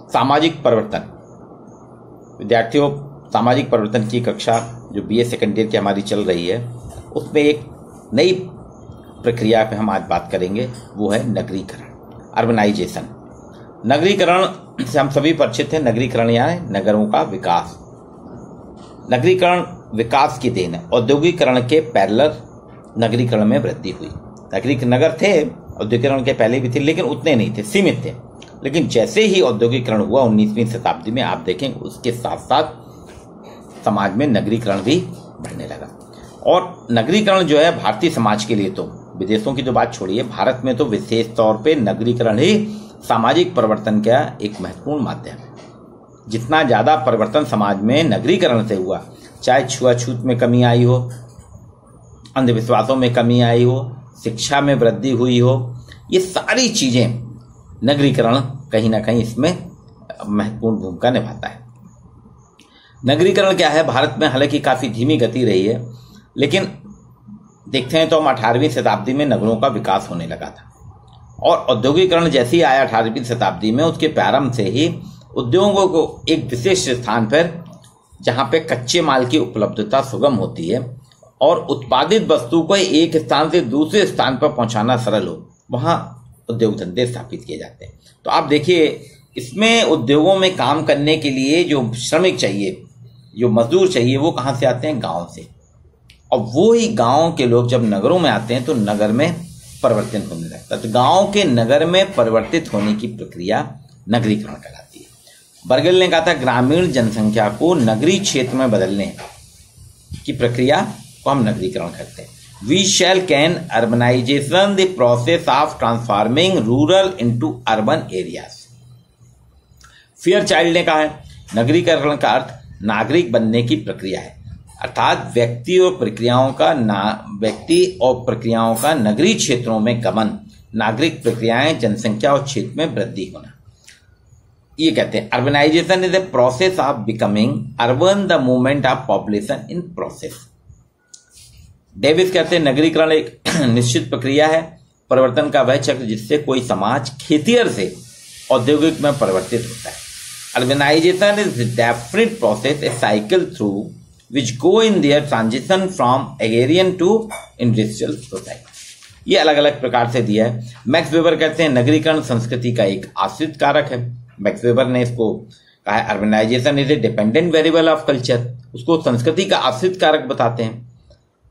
सामाजिक परिवर्तन। विद्यार्थियों, सामाजिक परिवर्तन की कक्षा जो बीए सेकेंड ईयर की हमारी चल रही है, उसमें एक नई प्रक्रिया पे हम आज बात करेंगे, वो है नगरीकरण, अर्बनाइजेशन। नगरीकरण से हम सभी परिचित हैं। नगरीकरण यानी नगरों का विकास। नगरीकरण विकास की देन है। औद्योगिकरण के पैरेलल नगरीकरण में वृद्धि हुई। नगर थे, औद्योगिकरण के पहले भी थे, लेकिन उतने नहीं थे, सीमित थे। लेकिन जैसे ही औद्योगिकरण हुआ 19वीं शताब्दी में, आप देखें उसके साथ साथ समाज में नगरीकरण भी बढ़ने लगा। और नगरीकरण जो है भारतीय समाज के लिए, तो विदेशों की तो बात छोड़िए, भारत में तो विशेष तौर पे नगरीकरण ही सामाजिक परिवर्तन का एक महत्वपूर्ण माध्यम है। जितना ज्यादा परिवर्तन समाज में नगरीकरण से हुआ, चाहे छुआछूत में कमी आई हो, अंधविश्वासों में कमी आई हो, शिक्षा में वृद्धि हुई हो, ये सारी चीजें नगरीकरण कहीं ना कहीं इसमें महत्वपूर्ण भूमिका निभाता है। नगरीकरण क्या है, भारत में हालांकि काफी धीमी गति रही है, लेकिन देखते हैं तो हम 18वीं शताब्दी में नगरों का विकास होने लगा था। और औद्योगिकरण जैसे ही आया 18वीं शताब्दी में, उसके प्रारंभ से ही उद्योगों को एक विशेष स्थान पर, जहां पे कच्चे माल की उपलब्धता सुगम होती है और उत्पादित वस्तु को एक स्थान से दूसरे स्थान पर पहुंचाना सरल हो, वहां उद्योग धंधे स्थापित किए जाते हैं। तो आप देखिए, इसमें उद्योगों में काम करने के लिए जो श्रमिक चाहिए, जो मजदूर चाहिए, वो कहां से आते हैं? गांव से। और वो ही गांव के लोग जब नगरों में आते हैं तो नगर में परिवर्तित होने लगता है। तो गांव के नगर में परिवर्तित होने की प्रक्रिया नगरीकरण कहलाती है। बर्गेल ने कहा था, ग्रामीण जनसंख्या को नगरीय क्षेत्र में बदलने की प्रक्रिया को हम नगरीकरण कहते हैं। We shall can urbanization the process of transforming rural into urban areas. Fairchild ने कहा है, नगरीकरण का अर्थ नागरिक बनने की प्रक्रिया है, अर्थात व्यक्ति और प्रक्रियाओं का नगरीय क्षेत्रों में गमन, नागरिक प्रक्रियाएं, जनसंख्या और क्षेत्र में वृद्धि होना। ये कहते हैं urbanization is a process of becoming urban, the movement of population in process. Davis कहते हैं नगरीकरण एक निश्चित प्रक्रिया है, परिवर्तन का वह चक्र जिससे कोई समाज खेतिहर से औद्योगिक में परिवर्तित होता है। Urbanization is definite process, a cycle through which go in their transition from agrarian to industrial society। ये अलग अलग प्रकार से दिया है। मैक्स वेबर कहते हैं नगरीकरण संस्कृति का एक आश्रित कारक है। मैक्स वेबर ने इसको कहा है urbanization is a dependent variable of culture, उसको संस्कृति का आश्रित कारक बताते हैं।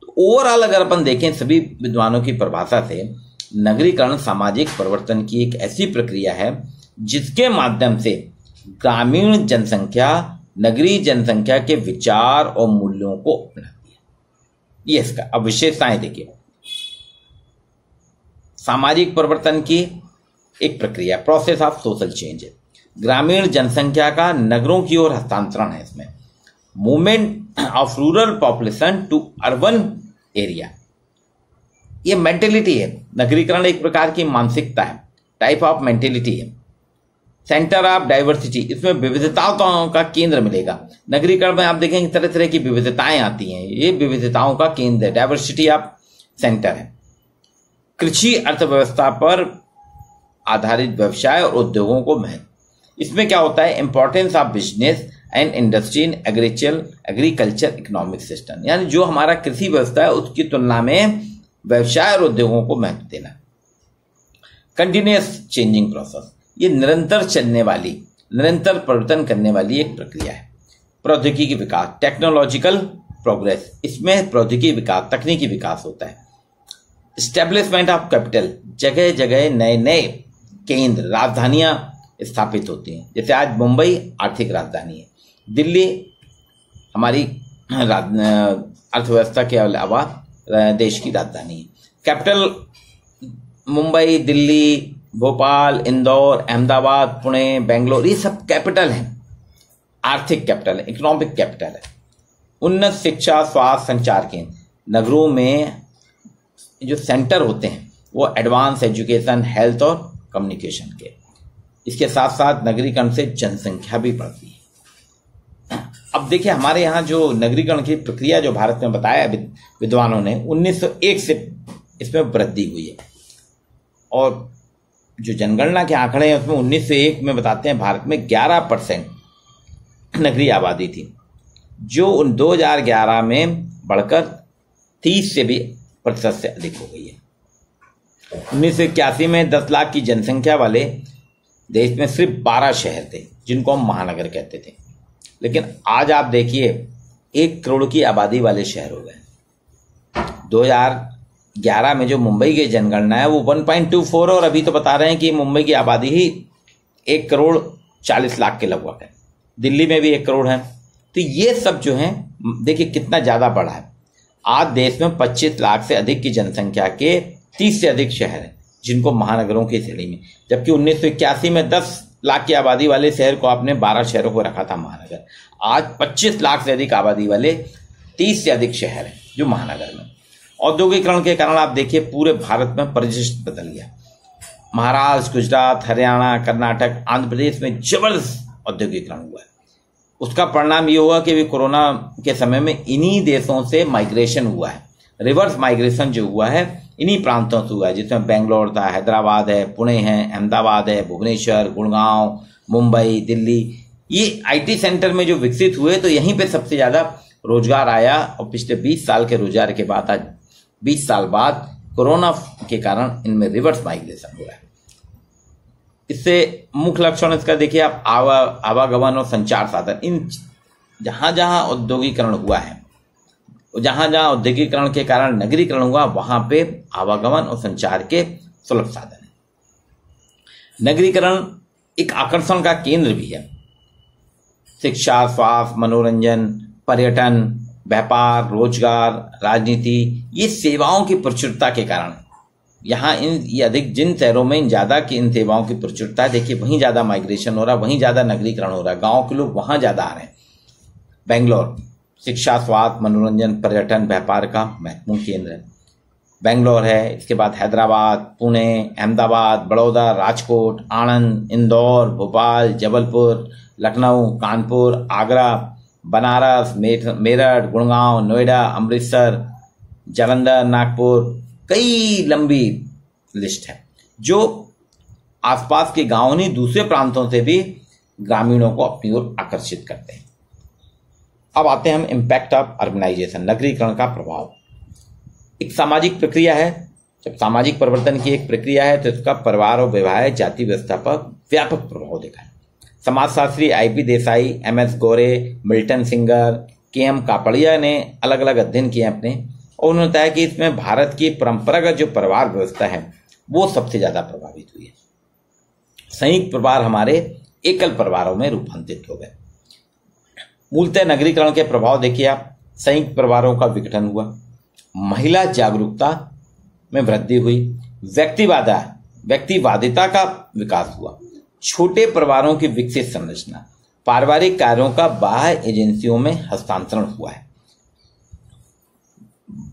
तो ओवरऑल अगर अपन देखें सभी विद्वानों की परिभाषा से, नगरीकरण सामाजिक परिवर्तन की एक ऐसी प्रक्रिया है जिसके माध्यम से ग्रामीण जनसंख्या नगरीय जनसंख्या के विचार और मूल्यों को अपनाती है। ये इसका अब विशेषताएं देखिए। सामाजिक परिवर्तन की एक प्रक्रिया, प्रोसेस ऑफ सोशल चेंज है। ग्रामीण जनसंख्या का नगरों की ओर हस्तांतरण है इसमें। Movement of rural population to urban area, ये मेंटेलिटी है। नगरीकरण एक प्रकार की मानसिकता है, टाइप ऑफ मेंटेलिटी है। सेंटर ऑफ डाइवर्सिटी, इसमें विविधताओं का केंद्र मिलेगा। नगरीकरण में आप देखेंगे तरह तरह की विविधताएं आती हैं, ये विविधताओं का केंद्र है, डाइवर्सिटी ऑफ सेंटर है। कृषि अर्थव्यवस्था पर आधारित व्यवसाय और उद्योगों को महत्व, इसमें क्या होता है? Importance of business and industry in agriculture economic system, यानी जो हमारा कृषि व्यवस्था है उसकी तुलना में व्यवसाय और उद्योगों को महत्व देना। कंटिन्यूअस चेंजिंग प्रोसेस, ये निरंतर चलने वाली, निरंतर परिवर्तन करने वाली एक प्रक्रिया है। प्रौद्योगिकी विकास, टेक्नोलॉजिकल प्रोग्रेस, इसमें प्रौद्योगिकी विकास, तकनीकी विकास होता है। एस्टेब्लिशमेंट ऑफ कैपिटल, जगह जगह नए नए केंद्र, राजधानियां स्थापित होती हैं। जैसे आज मुंबई आर्थिक राजधानी है, दिल्ली हमारी अर्थव्यवस्था के अलावा देश की राजधानी है। कैपिटल मुंबई, दिल्ली, भोपाल, इंदौर, अहमदाबाद, पुणे, बेंगलोर, ये सब कैपिटल हैं, आर्थिक कैपिटल है, इकोनॉमिक कैपिटल है। उन्नत शिक्षा, स्वास्थ्य, संचार केंद्र, नगरों में जो सेंटर होते हैं वो एडवांस एजुकेशन, हेल्थ और कम्युनिकेशन के। इसके साथ साथ नगरीकरण से जनसंख्या भी बढ़ती है। अब देखिए हमारे यहाँ जो नगरीकरण की प्रक्रिया जो भारत में बताया विद्वानों ने, 1901 से इसमें वृद्धि हुई है और जो जनगणना के आंकड़े हैं उसमें 1901 में बताते हैं भारत में 11% नगरीय आबादी थी, जो 2011 में बढ़कर 30 से भी प्रतिशत से अधिक हो गई है। 1981 में 10 लाख की जनसंख्या वाले देश में सिर्फ 12 शहर थे जिनको हम महानगर कहते थे, लेकिन आज आप देखिए 1 करोड़ की आबादी वाले शहर हो गए। 2011 में जो मुंबई की जनगणना है वो 1.24 और अभी तो बता रहे हैं कि मुंबई की आबादी ही 1 करोड़ 40 लाख के लगभग है। दिल्ली में भी 1 करोड़ है। तो ये सब जो है देखिए कितना ज़्यादा बढ़ा है। आज देश में 25 लाख से अधिक की जनसंख्या के 30 से अधिक शहर हैं जिनको महानगरों की श्रेणी में, जबकि 1981 में 10 लाख की आबादी वाले शहर को आपने 12 शहरों को रखा था महानगर। आज 25 लाख से अधिक आबादी वाले 30 से अधिक शहर हैं जो महानगर में। औद्योगिकरण के कारण आप देखिए पूरे भारत में परिदृश्य बदल गया। महाराष्ट्र, गुजरात, हरियाणा, कर्नाटक, आंध्र प्रदेश में जबरदस्त औद्योगिकरण हुआ है। उसका परिणाम ये हुआ कि अभी कोरोना के समय में इन्हीं देशों से माइग्रेशन हुआ है। रिवर्स माइग्रेशन जो हुआ है इन्हीं प्रांतों से हुआ है, जिसमें बेंगलोर था, हैदराबाद है, पुणे है, अहमदाबाद है, भुवनेश्वर, गुड़गांव, मुंबई, दिल्ली, ये आईटी सेंटर में जो विकसित हुए तो यहीं पे सबसे ज़्यादा रोजगार आया। और पिछले 20 साल के रोजगार के बाद आज 20 साल बाद कोरोना के कारण इनमें रिवर्स माइग्रेशन हुआ है। इससे मुख्य लक्षण इसका देखिए आप आवागमन और संचार साधन, इन जहां जहां औद्योगिकरण हुआ है, जहां जहां औद्योगिकरण के कारण नगरीकरण हुआ, वहां पे आवागमन और संचार के सुलभ साधन है। नगरीकरण एक आकर्षण का केंद्र भी है। शिक्षा, स्वास्थ्य, मनोरंजन, पर्यटन, व्यापार, रोजगार, राजनीति, ये सेवाओं की प्रचुरता के कारण यहाँ ये अधिक जिन शहरों में ज़्यादा की इन सेवाओं की प्रचुरता है, देखिए वहीं ज़्यादा माइग्रेशन हो रहा है, वहीं ज़्यादा नगरीकरण हो रहा है। गाँव के लोग वहाँ ज़्यादा आ रहे हैं। बेंगलोर शिक्षा, स्वास्थ्य, मनोरंजन, पर्यटन, व्यापार का महत्वपूर्ण केंद्र है। बेंगलोर है, इसके बाद हैदराबाद, पुणे, अहमदाबाद, बड़ौदा, राजकोट, आणंद, इंदौर, भोपाल, जबलपुर, लखनऊ, कानपुर, आगरा, बनारस, मेरठ, गुड़गांव, नोएडा, अमृतसर, जालंधर, नागपुर, कई लंबी लिस्ट है जो आसपास के गांवों नहीं दूसरे प्रांतों से भी ग्रामीणों को अपनी ओर आकर्षित करते हैं। अब आते हैं हम इम्पैक्ट ऑफ अर्बनाइजेशन, नगरीकरण का प्रभाव। एक सामाजिक प्रक्रिया है। जब सामाजिक परिवर्तन की एक प्रक्रिया है तो इसका परिवार और विवाह, जाति व्यवस्था पर व्यापक प्रभाव देखा है। समाजशास्त्री आईपी देसाई, एमएस गोरे, मिल्टन सिंगर, केएम कापड़िया ने अलग अलग अध्ययन किए अपने, और उन्होंने बताया कि इसमें भारत की परंपरागत जो परिवार व्यवस्था है वो सबसे ज्यादा प्रभावित हुई है। संयुक्त परिवार हमारे एकल परिवारों में रूपांतरित हो गए। मूलतः नगरीकरण के प्रभाव देखिए आप, संयुक्त परिवारों का विघटन हुआ, महिला जागरूकता में वृद्धि हुई, व्यक्तिवादिता का विकास हुआ, छोटे परिवारों की विकसित संरचना, पारिवारिक कार्यों का बाह्य एजेंसियों में हस्तांतरण हुआ है।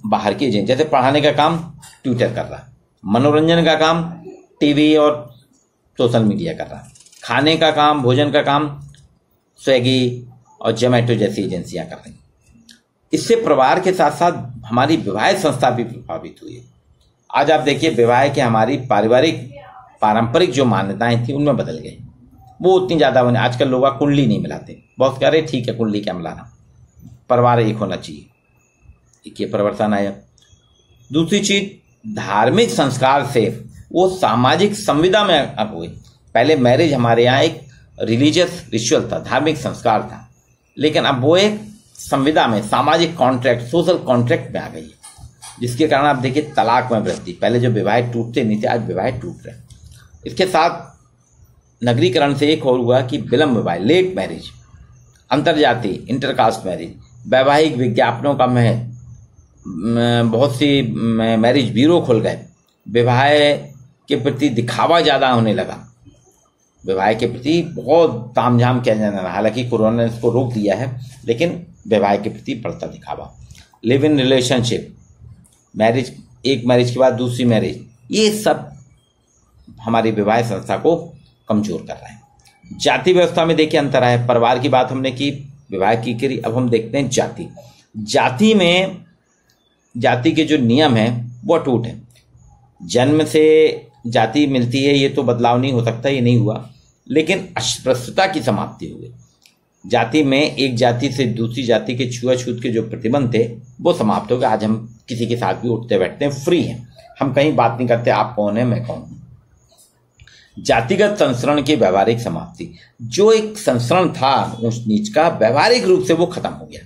बाहर की एजेंसी जैसे पढ़ाने का काम ट्विटर कर रहा, मनोरंजन का काम टीवी और सोशल मीडिया कर रहा, खाने का काम, भोजन का काम स्विगी और जोमेटो जैसी एजेंसियां कर रही। इससे परिवार के साथ साथ हमारी विवाह संस्था भी प्रभावित हुई है। आज आप देखिए विवाह के हमारी पारंपरिक जो मान्यताएं थी उनमें बदल गई, वो उतनी ज्यादा बने। आजकल लोग कुंडली नहीं मिलाते, बहुत कह रहे ठीक है कुंडली क्या मिलाना, परिवार एक होना चाहिए, एक ये परिवर्तन आया। दूसरी चीज धार्मिक संस्कार से वो सामाजिक संविदा में अब हुई। पहले मैरिज हमारे यहाँ एक रिलीजियस रिचुअल था, धार्मिक संस्कार था, लेकिन अब वो एक संविदा में सामाजिक कॉन्ट्रैक्ट, सोशल कॉन्ट्रैक्ट में आ गई है, जिसके कारण आप देखिए तलाक में वृद्धि। पहले जो विवाह टूटते नहीं थे, आज विवाह टूट रहे। इसके साथ नगरीकरण से एक और हुआ कि विलंब विवाह, लेट मैरिज, अंतरजाति इंटरकास्ट मैरिज, वैवाहिक विज्ञापनों का बहुत सी मैरिज ब्यूरो खुल गए, विवाह के प्रति दिखावा ज़्यादा होने लगा, विवाह के प्रति बहुत तामझाम किया जाने लगा। हालांकि कोरोना ने इसको रोक दिया है, लेकिन विवाह के प्रति बढ़ता दिखावा, लिव इन रिलेशनशिप, मैरिज, एक मैरिज के बाद दूसरी मैरिज, ये सब हमारी विवाह संस्था को कमजोर कर रहा है। जाति व्यवस्था में देखिए अंतर है। परिवार की बात हमने की, विवाह की करी, अब हम देखते हैं जाति। जाति में जाति के जो नियम हैं वो अटूट है। जन्म से जाति मिलती है, ये तो बदलाव नहीं हो सकता, ये नहीं हुआ, लेकिन अस्पृश्यता की समाप्ति हो गई। जाति में एक जाति से दूसरी जाति के छुआछूत के जो प्रतिबंध थे वो समाप्त हो गए। आज हम किसी के साथ भी उठते बैठते हैं, फ्री हैं, हम कहीं बात नहीं करते आप कौन है मैं कौन हूं। जातिगत संसरण की व्यावहारिक समाप्ति, जो एक संसरण था ऊंच नीच का, व्यावहारिक रूप से वो खत्म हो गया।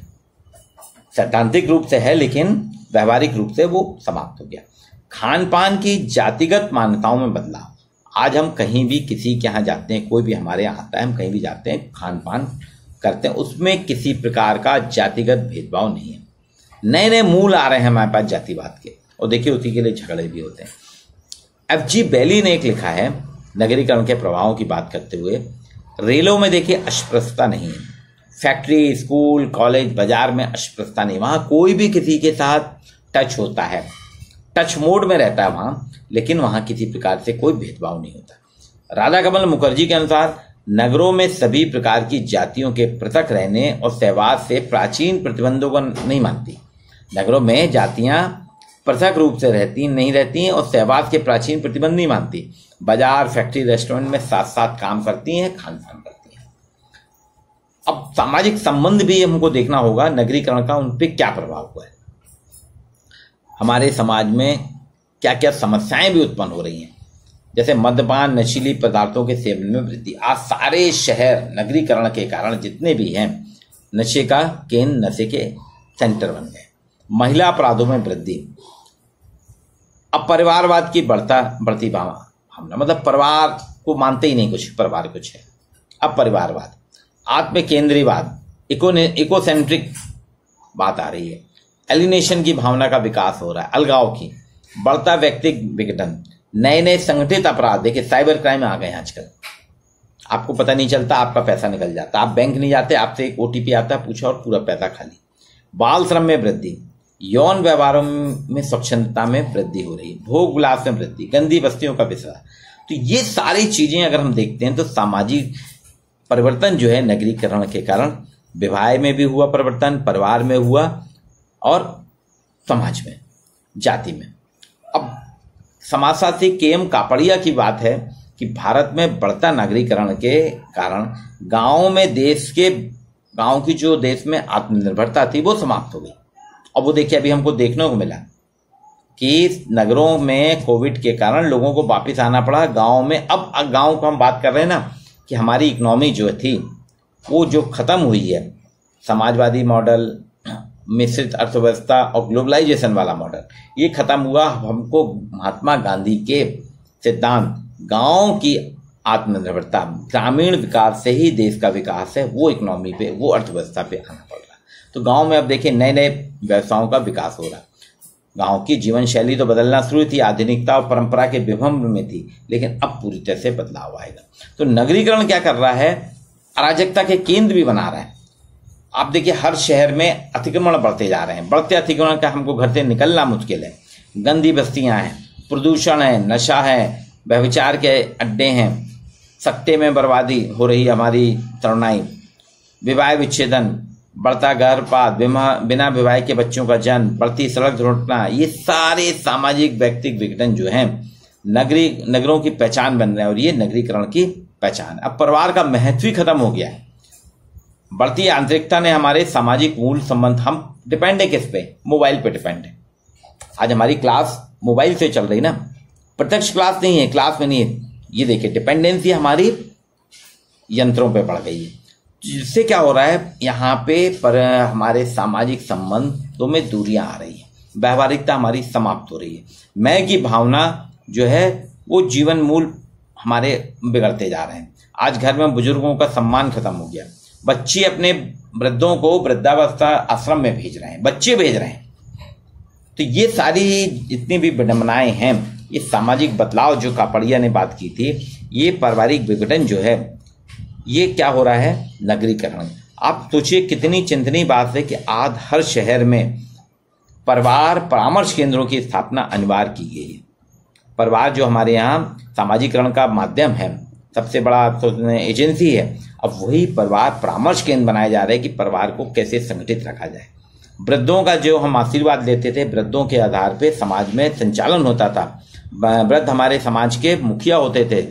सैद्धांतिक रूप से है लेकिन व्यावहारिक रूप से वो समाप्त हो गया। खान पान की जातिगत मान्यताओं में बदलाव, आज हम कहीं भी किसी के यहाँ जाते हैं, कोई भी हमारे यहाँ आता है, हम कहीं भी जाते हैं, खान पान करते हैं, उसमें किसी प्रकार का जातिगत भेदभाव नहीं है। नए नए मूल आ रहे हैं हमारे पास जातिवाद के, और देखिए उसी के लिए झगड़े भी होते हैं। FG बैली ने एक लिखा है नगरीकरण के प्रभावों की बात करते हुए, रेलों में देखिए अस्पृश्यता नहीं है, फैक्ट्री, स्कूल, कॉलेज, बाजार में अस्पृश्यता नहीं, वहां कोई भी किसी के साथ टच होता है, टच मोड में रहता है वहां, लेकिन वहां किसी प्रकार से कोई भेदभाव नहीं होता। राधा कमल मुखर्जी के अनुसार नगरों में सभी प्रकार की जातियों के पृथक रहने और सहवास से प्राचीन प्रतिबंधों को नहीं मानती। नगरों में जातियां पृथक रूप से नहीं रहती हैं और सहवास के प्राचीन प्रतिबंध नहीं मानती। बाजार, फैक्ट्री, रेस्टोरेंट में साथ साथ काम करती हैं, खान पान करती हैं। अब सामाजिक संबंध भी हमको देखना होगा नगरीकरण का, उन पर क्या प्रभाव हुआ है, हमारे समाज में क्या क्या समस्याएं भी उत्पन्न हो रही हैं, जैसे मद्यपान, नशीली पदार्थों के सेवन में वृद्धि। आज सारे शहर नगरीकरण के कारण जितने भी हैं नशे का केंद्र, नशे के सेंटर बन गए। महिला अपराधों में वृद्धि। अब परिवारवाद की बढ़ती भावना, मतलब परिवार को मानते ही नहीं कुछ, परिवार कुछ है। अब परिवारवाद, आत्म केंद्रीयवाद, इकोसेंट्रिक बात आ रही है। एलिनेशन की भावना का विकास हो रहा है, अलगाव की, बढ़ता व्यक्तिगत विघटन, नए नए संगठित अपराध। देखिए साइबर क्राइम आ गए हैं आजकल, आपको पता नहीं चलता, आपका पैसा निकल जाता, आप बैंक नहीं जाते, आपसे एक OTP आता, पूछा और पूरा पैसा खाली। बाल श्रम में वृद्धि, यौन व्यवहारों में स्वच्छंदता में वृद्धि हो रही है, भोग विलास में वृद्धि, गंदी बस्तियों का विस्तार। तो ये सारी चीजें अगर हम देखते हैं तो सामाजिक परिवर्तन जो है नगरीकरण के कारण, विवाह में भी हुआ परिवर्तन, परिवार में हुआ और समाज में, जाति में। अब समाजशास्त्री KM कापड़िया की बात है कि भारत में बढ़ता नगरीकरण के कारण गांव की जो देश में आत्मनिर्भरता थी वो समाप्त हो गई। और वो देखिए अभी हमको देखने को मिला कि नगरों में कोविड के कारण लोगों को वापस आना पड़ा गांव में। अब गांव को हम बात कर रहे हैं ना कि हमारी इकोनॉमी जो थी वो जो खत्म हुई है, समाजवादी मॉडल, मिश्रित अर्थव्यवस्था और ग्लोबलाइजेशन वाला मॉडल, ये खत्म हुआ। हमको महात्मा गांधी के सिद्धांत, गांव की आत्मनिर्भरता, ग्रामीण विकास से ही देश का विकास है, वो इकोनॉमी पे, वो अर्थव्यवस्था पे आना पड़ रहा। तो गांव में अब देखिए नए नए व्यवसायों का विकास हो रहा। गांव की जीवन शैली तो बदलना शुरू थी, आधुनिकता और परंपरा के विभंग में थी, लेकिन अब पूरी तरह से बदलाव आएगा। तो नगरीकरण क्या कर रहा है, अराजकता के केंद्र भी बना रहा है। आप देखिए हर शहर में अतिक्रमण बढ़ते जा रहे हैं, बढ़ते अतिक्रमण का हमको घर से निकलना मुश्किल है। गंदी बस्तियां हैं, प्रदूषण है, नशा है, व्यभिचार के अड्डे हैं, सट्टे में बर्बादी हो रही हमारी तरुणाई, विवाह विच्छेदन, बढ़ता गर्भपात, बिना विवाह के बच्चों का जन्म, बढ़ती सड़क दुर्घटना, ये सारे सामाजिक व्यक्तिगत विघटन जो है नगरों की पहचान बन रहे हैं और ये नगरीकरण की पहचान। अब परिवार का महत्व ही खत्म हो गया है। बढ़ती आंतरिकता ने हमारे सामाजिक मूल संबंध, हम डिपेंड है किस पे, मोबाइल पे डिपेंड है। आज हमारी क्लास मोबाइल से चल रही ना, प्रत्यक्ष क्लास नहीं है, क्लास में नहीं है। ये देखिए डिपेंडेंसी हमारी यंत्रों पे बढ़ गई है, जिससे क्या हो रहा है, यहाँ पे पर हमारे सामाजिक संबंधों में दूरियां आ रही है, व्यवहारिकता हमारी समाप्त हो रही है। मैं की भावना जो है वो जीवन मूल हमारे बिगड़ते जा रहे हैं। आज घर में बुजुर्गों का सम्मान खत्म हो गया। बच्चे अपने वृद्धों को वृद्धावस्था आश्रम में भेज रहे हैं, बच्चे भेज रहे हैं। तो ये सारी जितनी भी विडंबनाएं हैं, ये सामाजिक बदलाव जो कापड़िया ने बात की थी, ये पारिवारिक विघटन जो है, ये क्या हो रहा है, नगरीकरण। आप सोचिए कितनी चिंतनीय बात है कि आज हर शहर में परिवार परामर्श केंद्रों की स्थापना अनिवार्य की गई है। परिवार जो हमारे यहाँ सामाजिकरण का माध्यम है, सबसे बड़ा एजेंसी है, अब वही परिवार परामर्श केंद्र बनाए जा रहे हैं कि परिवार को कैसे संगठित रखा जाए। वृद्धों का जो हम आशीर्वाद लेते थे, वृद्धों के आधार पे समाज में संचालन होता था, वृद्ध हमारे समाज के मुखिया होते थे,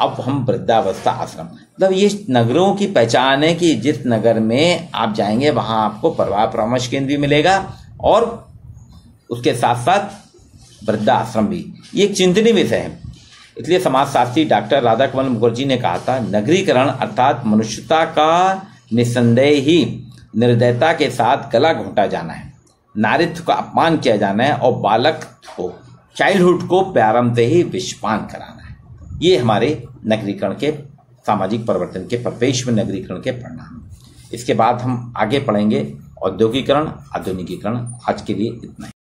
अब हम वृद्धावस्था आश्रम। मतलब ये नगरों की पहचान है कि जिस नगर में आप जाएंगे वहां आपको परिवार परामर्श केंद्र भी मिलेगा और उसके साथ साथ वृद्धाश्रम भी। ये एक चिंतनीय विषय है। इसलिए समाजशास्त्री डॉक्टर राधाकमल मुखर्जी ने कहा था, नगरीकरण अर्थात मनुष्यता का निस्संदेह ही निर्दयता के साथ गला घोंटा जाना है, नारित्व का अपमान किया जाना है और बालक को, चाइल्डहुड को प्रारंभ से ही विषपान कराना है। ये हमारे नगरीकरण के, सामाजिक परिवर्तन के परिवेश में नगरीकरण के परिणाम। इसके बाद हम आगे पढ़ेंगे औद्योगिकरण, आधुनिकीकरण। आज के लिए इतना ही।